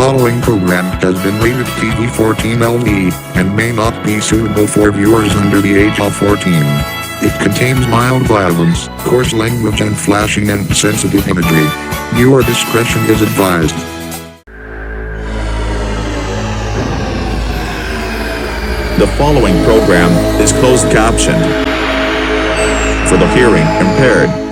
following program has been rated PG-14 and may not be suitable for viewers under the age of 14. It contains mild violence, coarse language and flashing and sensitive imagery. Viewer discretion is advised. The following program is closed captioned for the hearing impaired.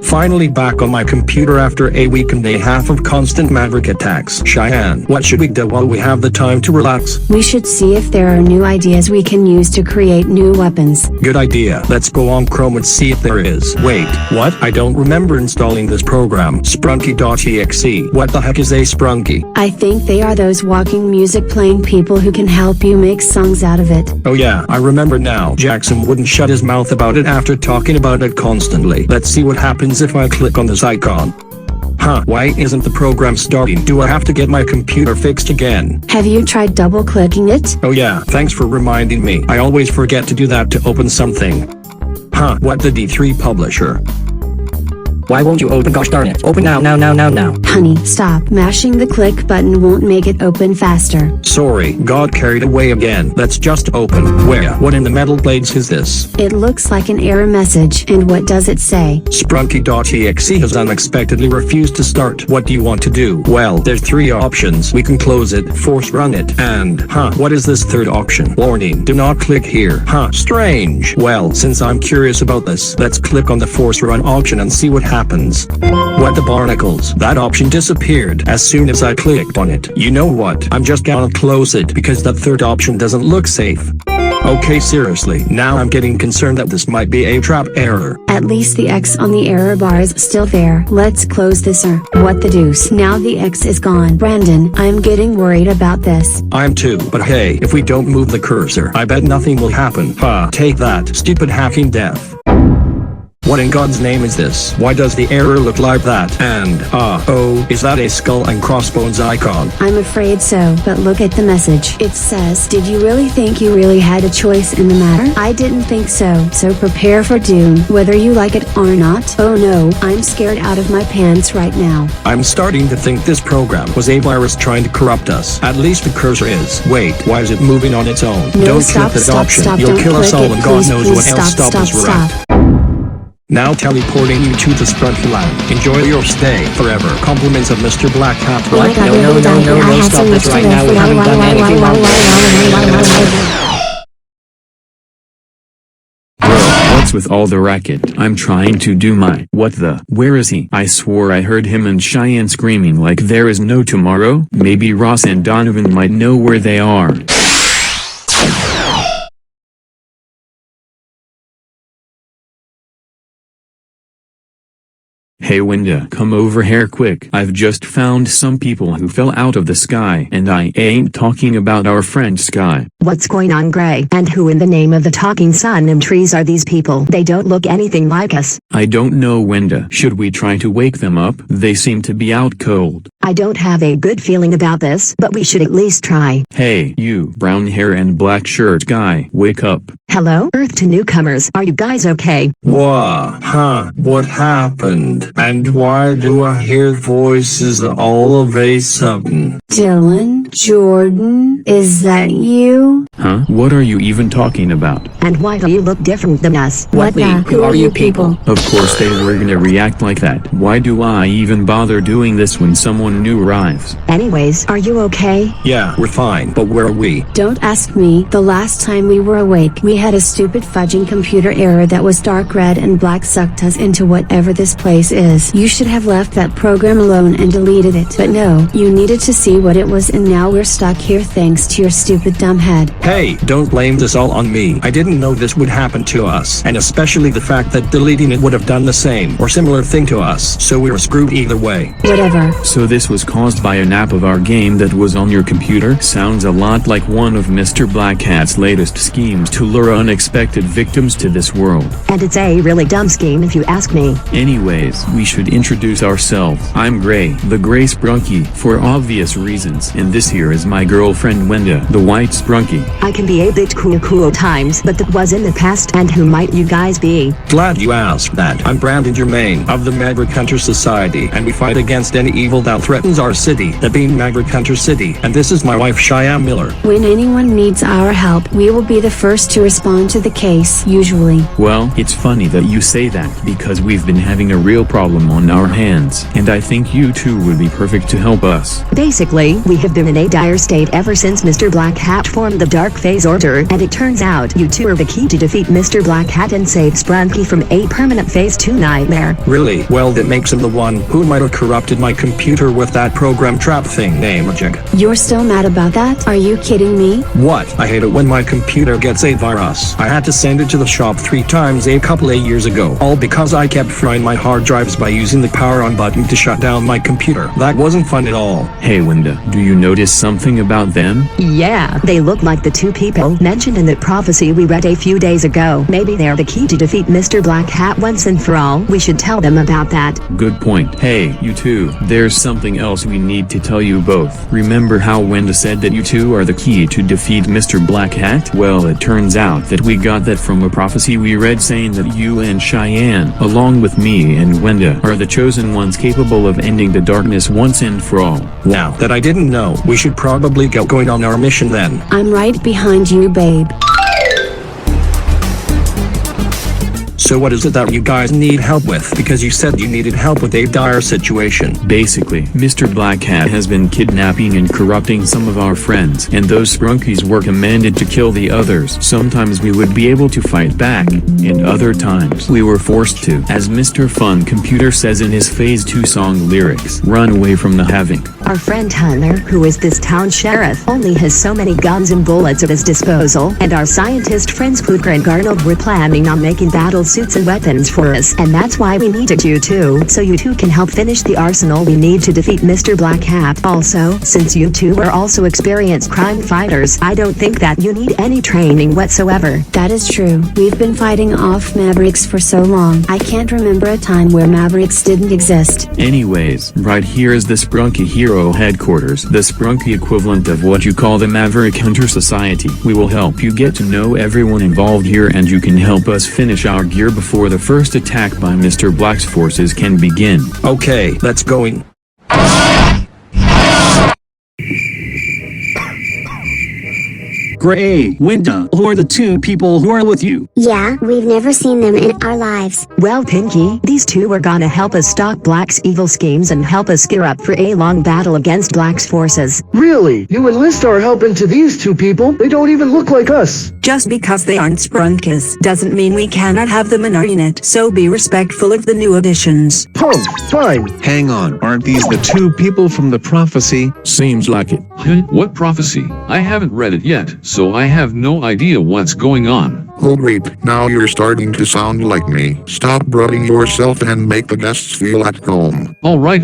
Finally back on my computer after a week and a half of constant maverick attacks. Cheyenne, what should we do while we have the time to relax? We should see if there are new ideas we can use to create new weapons. Good idea. Let's go on Chrome and see if there is. Wait, what? I don't remember installing this program. Sprunki.exe. What the heck is a Sprunki? I think they are those walking music playing people who can help you make songs out of it. Oh yeah, I remember now. Jackson wouldn't shut his mouth about it after talking about it constantly. Let's see what happens if I click on this icon. Huh, why isn't the program starting? Do I have to get my computer fixed again? Have you tried double-clicking it? Oh yeah, thanks for reminding me. I always forget to do that to open something. Huh, what the D3 publisher? Why won't you open? Gosh darn it. Open now. Honey, stop. Mashing the click button won't make it open faster. Sorry, got carried away again. Let's just open. Where? What in the metal blades is this? It looks like an error message. And what does it say? Sprunki.exe has unexpectedly refused to start. What do you want to do? Well, there's three options. We can close it, force run it, and, what is this third option? Warning, do not click here. Strange. Well, since I'm curious about this, let's click on the force run option and see what happens. What the barnacles? That option disappeared as soon as I clicked on it. You know what? I'm just gonna close it because that third option doesn't look safe. Okay, seriously, now I'm getting concerned that this might be a trap error. At least the X on the error bar is still there. Let's close this or what the deuce. Now the X is gone. Brandon, I'm getting worried about this. I'm too, but hey, if we don't move the cursor, I bet nothing will happen. Take that, stupid hacking death. What in God's name is this? Why does the error look like that? And, oh, is that a skull and crossbones icon? I'm afraid so, but look at the message. It says, did you really think you really had a choice in the matter? I didn't think so. So prepare for doom, whether you like it or not. Oh no, I'm scared out of my pants right now. I'm starting to think this program was a virus trying to corrupt us. At least the cursor is. Wait, why is it moving on its own? No, Don't stop, click that stop, option. stop, You'll don't kill us click all it, and God please, knows please, what else stop, stop us stop. right. Now teleporting you to the Sprunky land. Enjoy your stay forever. Compliments of Mr. Black Hat. Oh my God, No, I had stop so this much right to now. live We for. haven't done anything wrong. What's with all the racket? I'm trying to do my what the? Where is he? I swore I heard him and Cheyenne screaming like there is no tomorrow. Maybe Ross and Donovan might know where they are. Hey Wenda, come over here quick. I've just found some people who fell out of the sky, and I ain't talking about our friend Sky. What's going on, Gray? And who in the name of the talking sun and trees are these people? They don't look anything like us. I don't know, Wenda. Should we try to wake them up? They seem to be out cold. I don't have a good feeling about this, but we should at least try. Hey, you, brown hair and black shirt guy, wake up. Hello, Earth to newcomers. Are you guys okay? What? What happened? And why do I hear voices all of a sudden? Dylan? Jordan? Is that you? Huh? What are you even talking about? And why do you look different than us? What the? Who are you people? Of course they were gonna react like that. Why do I even bother doing this when someone new arrives? Anyways, are you okay? Yeah, we're fine, but where are we? Don't ask me. The last time we were awake, we had a stupid fudging computer error that was dark red and black sucked us into whatever this place is. You should have left that program alone and deleted it. But no, you needed to see what it was, and now we're stuck here thanks to your stupid dumb head. Hey, don't blame this all on me. I didn't know this would happen to us, and especially the fact that deleting it would have done the same or similar thing to us, so we were screwed either way. Whatever. So this was caused by an app of our game that was on your computer? Sounds a lot like one of Mr. Black Hat's latest schemes to lure unexpected victims to this world. And it's a really dumb scheme if you ask me. Anyways, we should introduce ourselves. I'm Gray, the Gray Sprunky, for obvious reasons, and this here is my girlfriend Wenda, the White Sprunky. I can be a bit cool times, but that was in the past. And who might you guys be? Glad you asked that. I'm Brandon Germain of the Maverick Hunter Society, and we fight against any evil that threatens our city, the being Maverick Hunter City, and this is my wife Cheyenne Miller. When anyone needs our help, we will be the first to respond to the case, usually. Well, it's funny that you say that, because we've been having a real problem on our hands, and I think you two would be perfect to help us. Basically, we have been in a dire state ever since Mr. Black Hat formed the Dark Phase Order, and it turns out you two are the key to defeat Mr. Black Hat and save Sprunky from a permanent Phase 2 nightmare. Really? Well, that makes him the one who might have corrupted my computer with that program trap thing name, Hijacked. You're still mad about that? Are you kidding me? What? I hate it when my computer gets a virus. I had to send it to the shop 3 times a couple of years ago, all because I kept frying my hard drives by using the power on button to shut down my computer. That wasn't fun at all. Hey Wenda, do you notice something about them? Yeah, they look like the two people mentioned in that prophecy we read a few days ago. Maybe they're the key to defeat Mr. Black Hat once and for all. We should tell them about that. Good point. Hey, you two, there's something else we need to tell you both. Remember how Wenda said that you two are the key to defeat Mr. Black Hat? Well, it turns out that we got that from a prophecy we read saying that you and Cheyenne, along with me and Wenda, are the chosen ones capable of ending the darkness once and for all. Now that I didn't know, we should probably get going on our mission then. I'm right behind you, babe. So what is it that you guys need help with? Because you said you needed help with a dire situation. Basically, Mr. Black Hat has been kidnapping and corrupting some of our friends, and those Sprunkis were commanded to kill the others. Sometimes we would be able to fight back, and other times we were forced to. As Mr. Fun Computer says in his Phase 2 song lyrics, run away from the havoc. Our friend Hunter, who is this town sheriff, only has so many guns and bullets at his disposal, and our scientist friends Pooker and Garnold were planning on making battles suits and weapons for us, and that's why we needed you two, so you two can help finish the arsenal we need to defeat Mr. Black Hat. Also, since you two are also experienced crime fighters, I don't think that you need any training whatsoever. That is true. We've been fighting off Mavericks for so long. I can't remember a time where Mavericks didn't exist. Anyways, right here is the Sprunki Hero Headquarters, the Sprunki equivalent of what you call the Maverick Hunter Society. We will help you get to know everyone involved here, and you can help us finish our gear before the first attack by Mr. Black's forces can begin. Okay, let's going. Gray, Wenda, who are the two people who are with you? Yeah, we've never seen them in our lives. Well, Pinky, these two are gonna help us stop Black's evil schemes and help us gear up for a long battle against Black's forces. Really? You enlist our help into these two people? They don't even look like us. Just because they aren't Sprunkis doesn't mean we cannot have them in our unit, so be respectful of the new additions. Fine. Hang on, aren't these the two people from the prophecy? Seems like it. What prophecy? I haven't read it yet, so I have no idea what's going on. Oh great, now you're starting to sound like me. Stop brooding yourself and make the guests feel at home. Alright,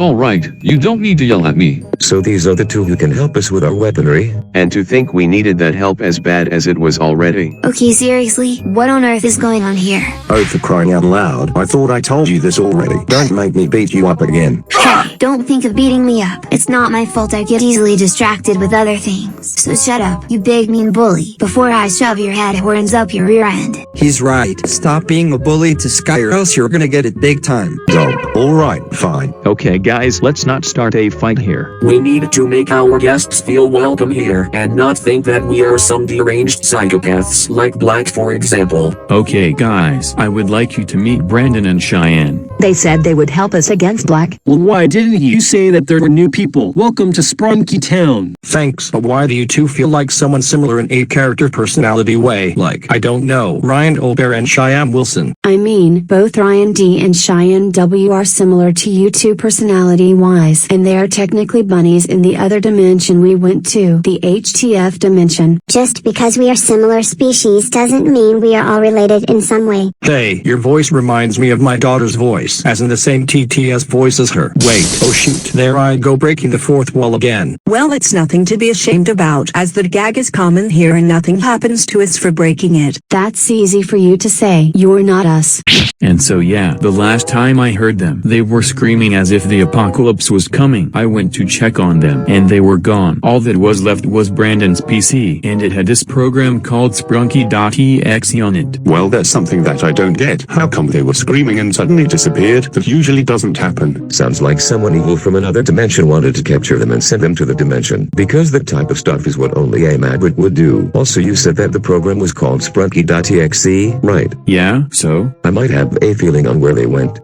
you don't need to yell at me. So these are the two who can help us with our weaponry? And to think we needed that help as bad as it was already. Okay, seriously, what on earth is going on here? Oh, for crying out loud, I thought I told you this already. Don't make me beat you up again. Hey, don't think of beating me up. It's not my fault I get easily distracted with other things. So shut up, you big mean bully, before I shove your head horns up your rear end. He's right. Stop being a bully to Sky or else you're gonna get it big time. Alright, fine. Okay guys, let's not start a fight here. We need to make our guests feel welcome here and not think that we are some deranged psychopaths like Black, for example. Okay guys, I would like you to meet Brandon and Cheyenne. They said they would help us against Black. Well, why didn't you say that there were new people? Welcome to Sprunki Town. Thanks, but why do you two feel like someone similar in a character personality way? Like, I don't know, Ryan Olber and Cheyenne Wilson. I mean, both Ryan D and Cheyenne W are similar to you two personality-wise, and they are technically bunnies in the other dimension we went to, the HTF dimension. Just because we are similar species doesn't mean we are all related in some way. Hey, your voice reminds me of my daughter's voice, as in the same TTS voice as her. Wait, oh shoot, there I go breaking the fourth wall again. Well, it's nothing to be ashamed about, as the gag is common here and nothing happens to us for breaking it. That's easy for you to say. You're not us. And so yeah, the last time I heard them, they were screaming as if the apocalypse was coming. I went to check on them, and they were gone. All that was left was Brandon's PC, and it had this program called Sprunki.exe on it. Well, that's something that I don't get. How come they were screaming and suddenly disappeared? That usually doesn't happen. Sounds like someone evil from another dimension wanted to capture them and send them to the dimension. Because that type of stuff is what only a maverick would do. Also, you said that the program was called Sprunki.exe, right? Yeah, so? I might have a feeling on where they went.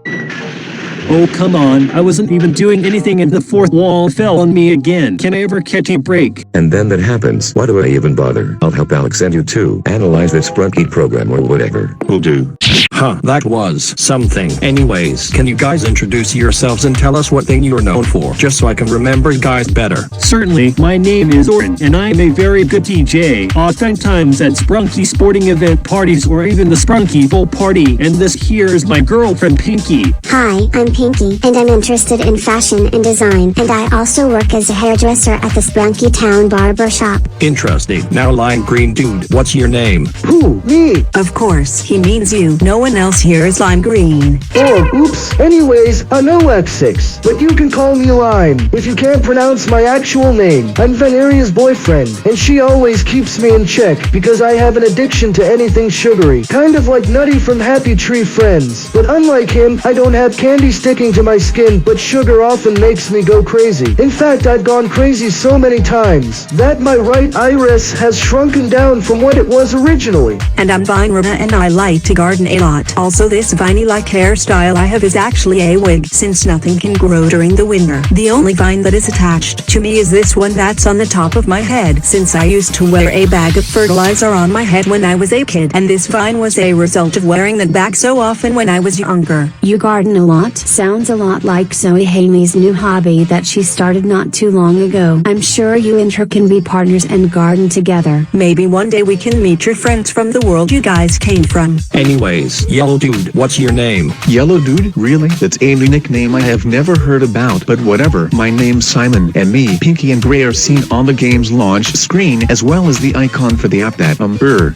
Oh, come on. I wasn't even doing anything and the fourth wall fell on me again. Can I ever catch a break? And then that happens. Why do I even bother? I'll help Alex and you too. Analyze that Sprunki program or whatever. Will do. Huh, that was something. Anyways, can you guys introduce yourselves and tell us what thing you're known for, just so I can remember you guys better? Certainly. My name is Oren, and I'm a very good DJ. Oftentimes at Sprunki sporting event parties or even the Sprunki party. And this here is my girlfriend Pinky. Hi, I'm Pinky, and I'm interested in fashion and design, and I also work as a hairdresser at the Sprunki Town Barber Shop. Interesting. Now lime green dude, what's your name? Who? Me? Of course, he means you. No one else here is lime green. Oh, oops. Anyways, I'm OX6, but you can call me Lime if you can't pronounce my actual name. I'm Veneria's boyfriend, and she always keeps me in check because I have an addiction to anything sugary, kind of like Nutty from Happy Tree Friends. But unlike him, I don't have candy sticking to my skin, but sugar often makes me go crazy. In fact, I've gone crazy so many times that my right iris has shrunken down from what it was originally. And I'm Vinera, and I like to garden a lot. Also, this viney-like hairstyle I have is actually a wig, since nothing can grow during the winter. The only vine that is attached to me is this one that's on the top of my head, since I used to wear a bag of fertilizer on my head when I was a kid, and this vine was a result of wearing that bag so often when I was younger. You garden a lot? Sounds a lot like Zoe Haley's new hobby that she started not too long ago. I'm sure you her can be partners and garden together. Maybe one day we can meet your friends from the world you guys came from. Anyways, Yellow Dude, what's your name? Yellow Dude? Really? That's a new nickname I have never heard about, but whatever. My name's Simon, and me, Pinky and Gray are seen on the game's launch screen, as well as the icon for the app that,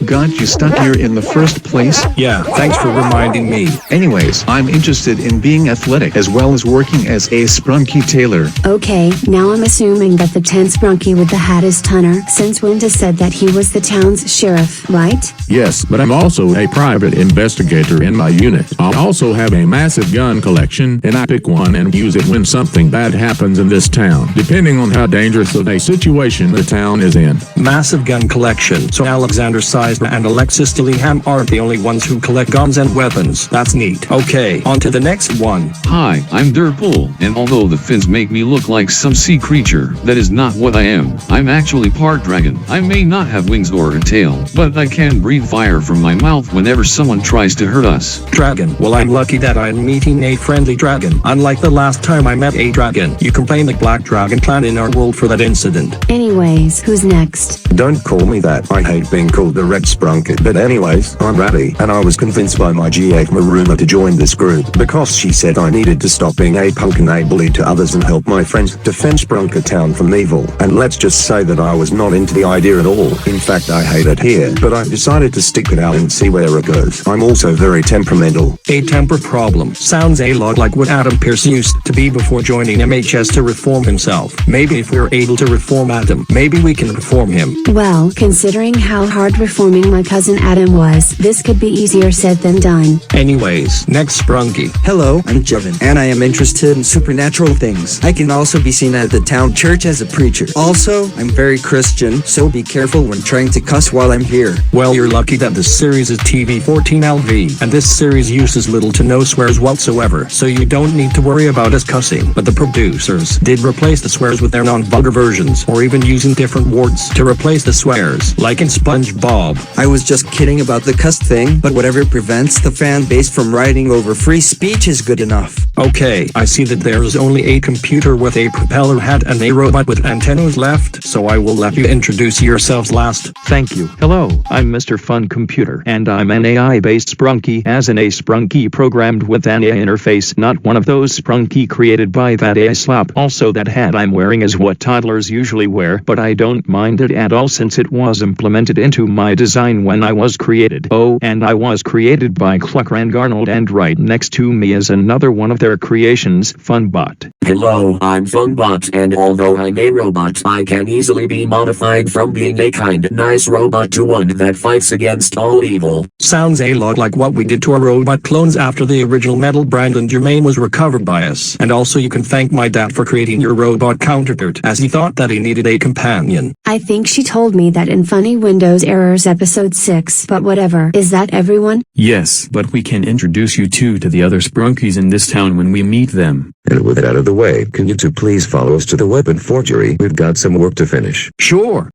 got you stuck here in the first place? Yeah, thanks for reminding me. Anyways, I'm interested in being athletic as well as working as a Sprunki tailor. Okay, now I'm assuming that the 10th Sprunki with the hat is Tunner, since Wenda said that he was the town's sheriff, right? Yes, but I'm also a private investigator in my unit. I also have a massive gun collection, and I pick one and use it when something bad happens in this town, depending on how dangerous of a situation the town is in. Massive gun collection. So Alexander Seisner and Alexis Dillingham aren't the only ones who collect guns and weapons. That's neat. Okay, on to the next one. Hi, I'm Dirtbull, and although the fins make me look like some sea creature, that is not what I am. I'm actually part dragon. I may not have wings or a tail, but I can breathe fire from my mouth whenever someone tries to hurt us. Dragon. Well, I'm lucky that I'm meeting a friendly dragon. Unlike the last time I met a dragon. You can blame the Black Dragon clan in our world for that incident. Anyways, who's next? Don't call me that. I hate being called the Red Sprunki. But anyways, I'm Ratty, and I was convinced by my GF Maruma to join this group because she said I needed to stop being a punk and a bully to others and help my friends defend Sprunka Town from evil. And let's just say that I was not into the idea at all. In fact, I hate it here. But I decided to stick it out and see where it goes. I'm also very temperamental. A temper problem. Sounds a lot like what Adam Pearce used to be before joining MHS to reform himself. Maybe if we're able to reform Adam, maybe we can reform him. Well, considering how hard reforming my cousin Adam was, this could be easier said than done. Anyways, next Sprunki. Hello, I'm Jevin, and I am interested in supernatural things. I can also be seen at the town church as a preacher. Also, I'm very Christian, so be careful when trying to cuss while I'm here. Well, you're lucky that this series is TV-14LV, and this series uses little to no swears whatsoever, so you don't need to worry about us cussing. But the producers did replace the swears with their non-vulgar versions, or even using different words to replace the swears, like in SpongeBob. I was just kidding about the cuss thing, but whatever prevents the fan base from writing over free speech is good enough. Okay, I see that there's only a computer with a propeller head and a robot with antennas left, so I will let you introduce yourselves last. Thank you. Hello, I'm Mr. Fun Computer, and I'm an AI-based Sprunki, as in a Sprunki programmed with an AI interface, not one of those Sprunki created by that AI slop. Also, that hat I'm wearing is what toddlers usually wear, but I don't mind it at all since it was implemented into my design when I was created. Oh, and I was created by Clucker and Garnold, and right next to me is another one of their creations, Funbot. Hello, I'm Funbot, and although I'm a robot, I can easily be modified from being a kind, nice robot to one that fights against all evil. Sounds a lot like what we did to our robot clones after the original Metal Brandon Germain was recovered by us. And also you can thank my dad for creating your robot counterpart, as he thought that he needed a companion. I think she told me that in Funny Windows Errors episode 6, but whatever. Is that everyone? Yes, but we can introduce you two to the other Sprunkis in this town when we meet them. And with that out of the way, can you two please follow us to the weapon forgery? We've got some work to finish. Sure.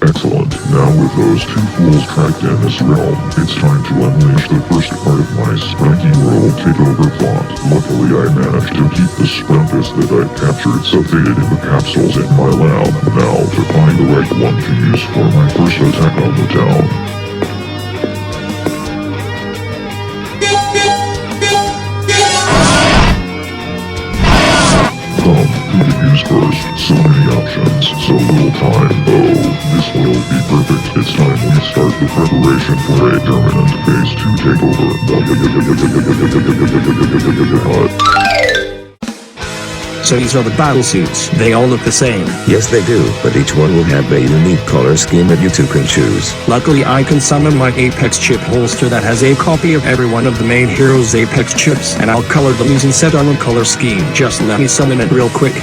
Excellent. Now with those two fools tracked in this realm, it's time to unleash the first part of my Sprunky World takeover plot. Luckily I managed to keep the Sprunkis that I've captured subfaded in the capsules in my lab. Now to find the right one to use for my first attack on the town. Who to use first? So many options, so little time. Oh, this will be perfect. It's time we start the preparation for a permanent phase 2 takeover. So these are the battle suits. They all look the same. Yes, they do, but each one will have a unique color scheme that you two can choose. Luckily, I can summon my Apex chip holster that has a copy of every one of the main heroes' Apex chips, and I'll color them using set on a color scheme. Just let me summon it real quick.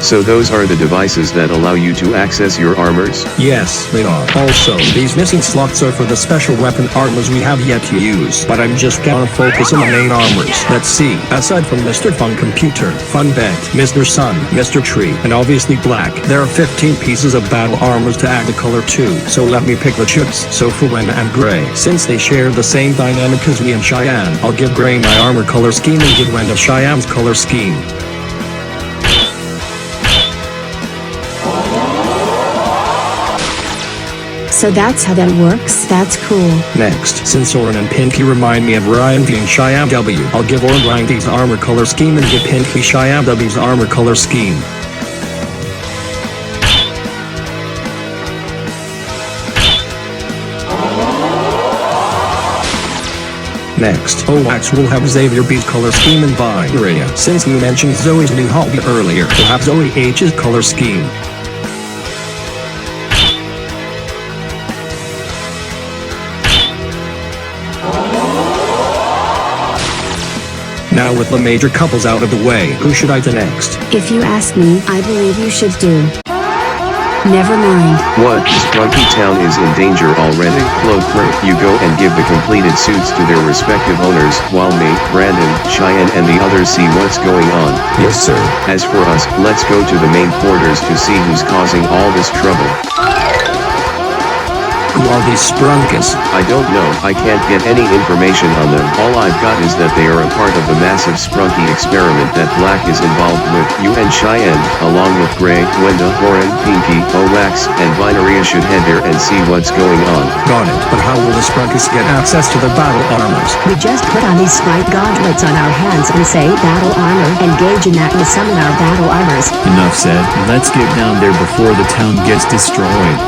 So those are the devices that allow you to access your armors? Yes, they are. Also, these missing slots are for the special weapon armors we have yet to use, but I'm just gonna focus on the main armors. Let's see. Aside from Mr. Fun Computer, Fun Vet, Mr. Sun, Mr. Tree, and obviously Black, there are 15 pieces of battle armors to add the color to, so let me pick the chips. So for Wenda and Gray, since they share the same dynamic as me and Cheyenne, I'll give Gray my armor color scheme and give Wenda Cheyenne's color scheme. So that's how that works? That's cool. Next, since Oren and Pinky remind me of Ryan being Cheyenne W, I'll give Oren Ryan's armor color scheme and give Pinky Cheyenne W's armor color scheme. Next, Owax will have Xavier B's color scheme and Viria. Since we mentioned Zoe's new hobby earlier, we'll have Zoe H's color scheme. Now with the major couples out of the way, who should I do next? If you ask me, I believe you should do. Never mind. What? Sprunky Town is in danger already. Cloakford, you go and give the completed suits to their respective owners, while me, Brandon, Cheyenne and the others see what's going on. Yes, sir. As for us, let's go to the main quarters to see who's causing all this trouble. Who are these Sprunkis? I don't know. I can't get any information on them. All I've got is that they are a part of the massive Sprunky experiment that Black is involved with. You and Cheyenne, along with Gray, Wenda, Oren, Pinky, Owax, and Vineria should head there and see what's going on. Got it. But how will the Sprunkis get access to the battle armors? We just put on these sprite gauntlets on our hands and say battle armor. Engage in that and summon our battle armors. Enough said. Let's get down there before the town gets destroyed.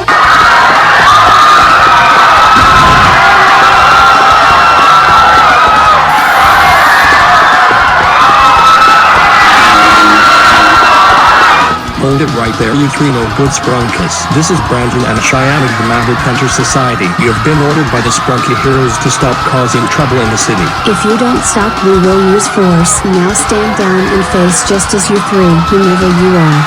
Hold it right there, you three no-good Sprunkis. This is Brandon and Cheyenne of the Mounted Hunter Society. You have been ordered by the Sprunky heroes to stop causing trouble in the city. If you don't stop, we will use force. Now stand down and face justice, you three, whomever you are.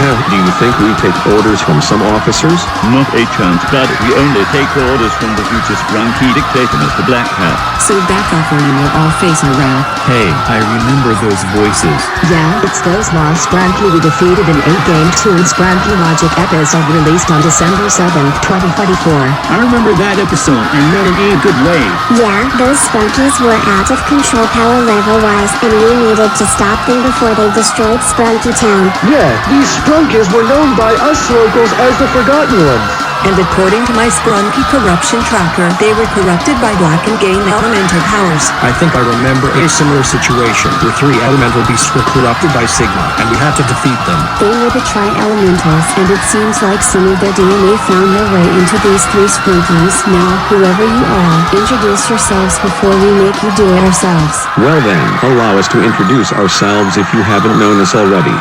Do you think we take orders from some officers? Not a chance, but we only take orders from the future Sprunky dictator, Mr. Black Hat. So back off or you will all face our wrath. Hey, I remember those voices. Yeah, it's those lost Sprunky we defeated in 8-game 2 Sprunky Logic episode released on December 7th, 2024. I remember that episode, and not in a good way. Yeah, those Sprunkies were out of control power level-wise, and we needed to stop them before they destroyed Sprunky Town. Yeah, these Sprunkies were known by us locals as the Forgotten Ones. And according to my Sprunky corruption tracker, they were corrupted by Black and gained elemental powers. I think I remember a similar situation where 3 elemental beasts were corrupted by Sigma, and we had to defeat them. They were the Tri-Elementals, and it seems like some of their DNA found their way into these 3 Sprunkies. Now, whoever you are, introduce yourselves before we make you do it ourselves. Well then, allow us to introduce ourselves if you haven't known us already.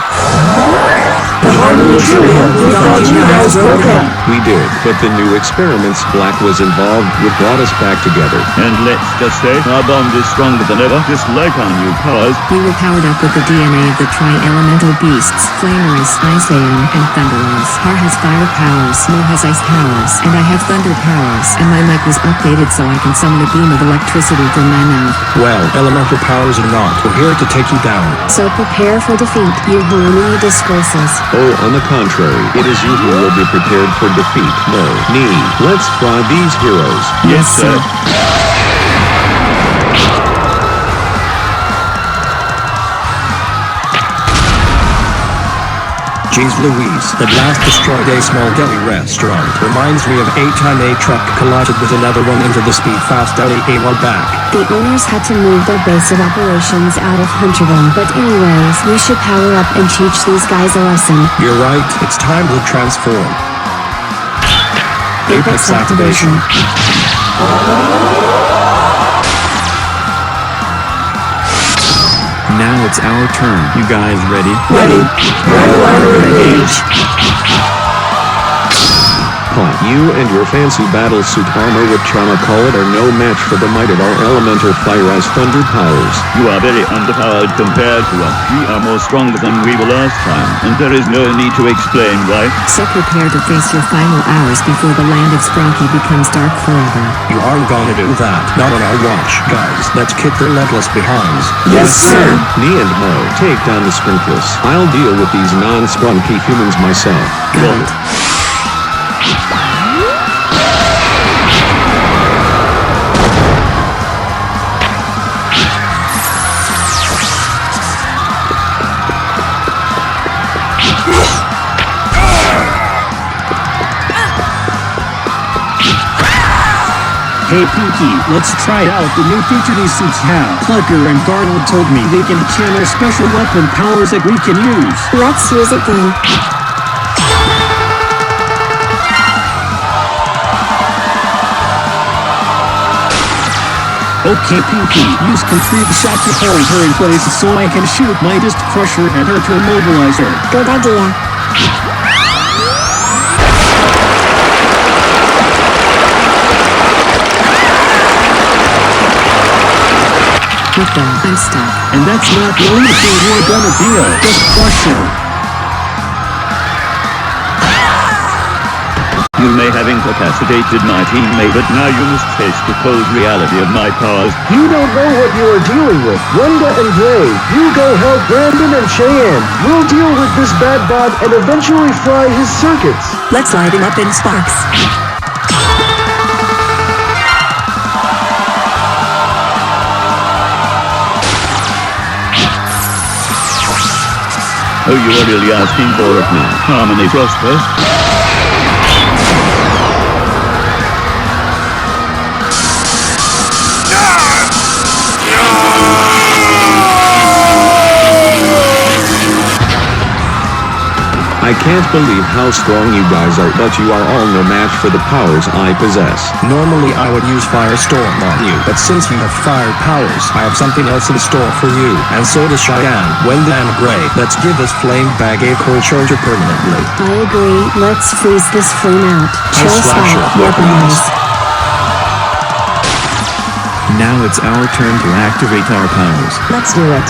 We did, but the new experiments Black was involved with brought us back together. And let's just say, our bond is stronger than ever, just like our new powers. We were powered up with the DNA of the Tri-Elemental beasts, Flamers, Iceaeon, and Thunderers. Har has fire powers, Mo has ice powers, and I have thunder powers, and my mic was updated so I can summon a beam of electricity from my mouth. Well, elemental powers or not, we're here to take you down. So prepare for defeat, you horny disgraces. Oh, on the contrary, it is you who will be prepared for defeat. No, me. Let's fry these heroes. Yes, sir. Jeez Louise, the blast destroyed a small deli restaurant. Reminds me of a time a truck collided with another one into the speed-fast deli a while back. The owners had to move their base of operations out of Hunterville. But anyways, we should power up and teach these guys a lesson. You're right, it's time to transform. Apex activation. Now it's our turn. You guys ready? Ready. Engage. Ha, you and your fancy battle suit armor with trauma call it are no match for the might of our elemental fire as thunder powers. You are very underpowered compared to us. We are more stronger than we were last time, and there is no need to explain why. So prepare to face your final hours before the land of Sprunky becomes dark forever. You aren't gonna do that. Not on our watch, guys. Let's kick their legless behinds. Yes, sir. Me and Mo, take down the Sprunkis. I'll deal with these non-Sprunky humans myself. Got it. Hey Pinky, let's try out the new feature these suits have. Clucker and Garnold told me they can channel special weapon powers that we can use. Let's use it then. Okay Pinky, use complete shots to hold her in place so I can shoot my Disc Crusher at her to immobilize her. Good idea. With them, I'm stuck. And that's not the only thing we're gonna deal. Just crush her. You may have incapacitated my teammate, but now you must face the cold reality of my powers. You don't know what you are dealing with. Wenda and Gray, you go help Brandon and Cheyenne. We'll deal with this bad bot and eventually fry his circuits. Let's light him up in sparks. Oh, you are really asking for it now. Harmony Frost first. I can't believe how strong you guys are, but you are all no match for the powers I possess. Normally I would use Firestorm on you, but since you have fire powers, I have something else in store for you. And so does Cheyenne, Wenda and Gray. Let's give this flame bag a cold shoulder permanently. I agree. Let's freeze this flame out. Chill Slasher, spot, weaponize. Now it's our turn to activate our powers. Let's do it.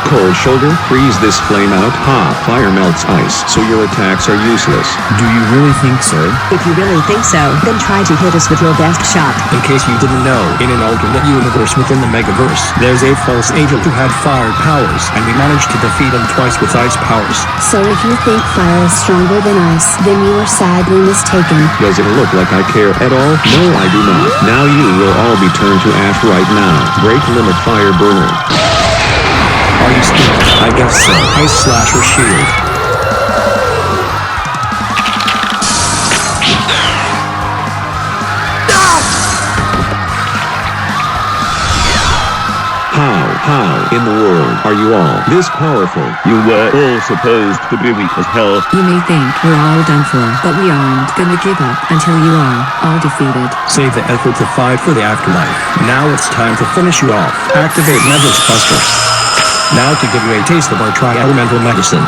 Cold shoulder, freeze this flame out. Ha, fire melts ice, so your attacks are useless. Do you really think so? If you really think so, then try to hit us with your best shot. In case you didn't know, in an alternate universe within the Megaverse, there's a false agent who had fire powers, and we managed to defeat him twice with ice powers. So if you think fire is stronger than ice, then you are sadly mistaken. Does it look like I care at all? No, I do not. Now you will all be turned to ash right now. Break limit fire burner. Are you stupid? I guess so. Ice Slasher Shield. How in the world are you all this powerful? You were all supposed to be weak as hell. You may think we're all done for, but we aren't gonna give up until you are all defeated. Save the effort to fight for the afterlife. Now it's time to finish you off. Activate Mega's Buster. Now to give you a taste of our tri-elemental medicine.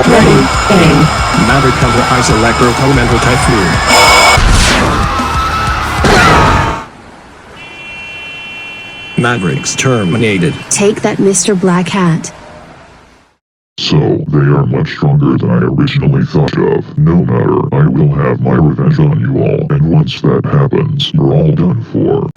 Ready, aim. Maverick counter Ice Electro Elemental Typhoon. Mavericks terminated. Take that, Mr. Black Hat. So, they are much stronger than I originally thought of. No matter, I will have my revenge on you all, and once that happens, you're all done for.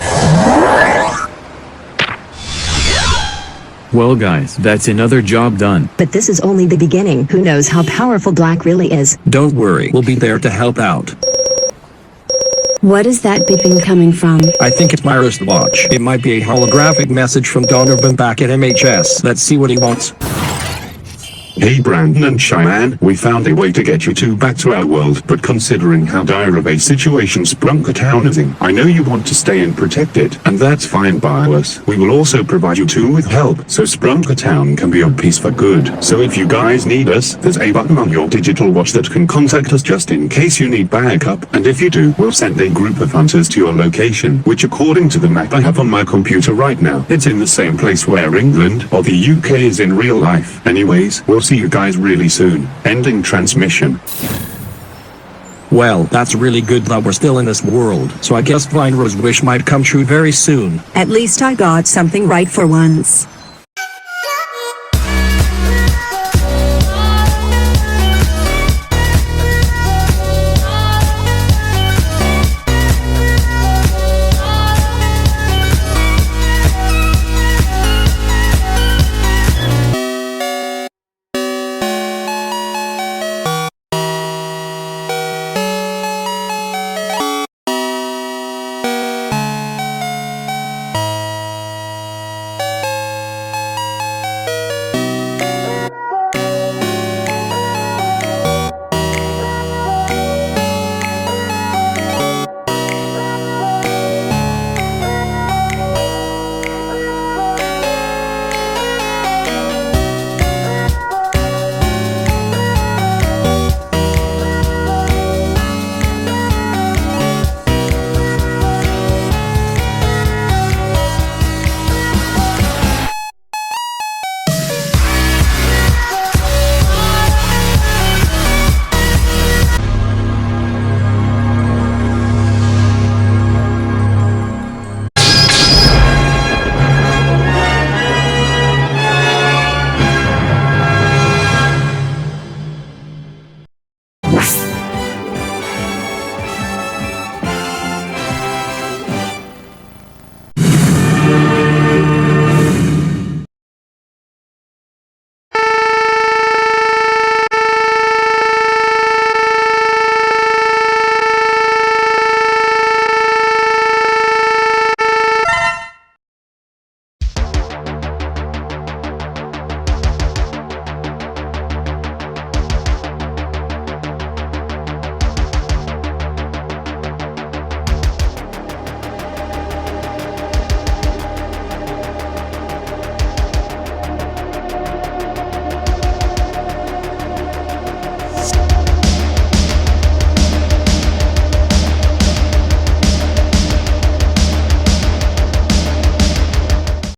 Well guys, that's another job done. But this is only the beginning. Who knows how powerful Black really is? Don't worry, we'll be there to help out. What is that beeping coming from? I think it's my wristwatch. It might be a holographic message from Donovan back at MHS. Let's see what he wants. Hey Brandon and Cheyenne, we found a way to get you two back to our world, but considering how dire of a situation Sprunki Town is in, I know you want to stay and protect it, and that's fine by us. We will also provide you two with help, so Sprunki Town can be of peace for good. So if you guys need us, there's a button on your digital watch that can contact us just in case you need backup, and if you do, we'll send a group of hunters to your location, which according to the map I have on my computer right now, it's in the same place where England or the UK is in real life. Anyways, we'll see you guys really soon. Ending transmission. Well, that's really good that we're still in this world, so I guess Vinero's wish might come true very soon. At least I got something right for once.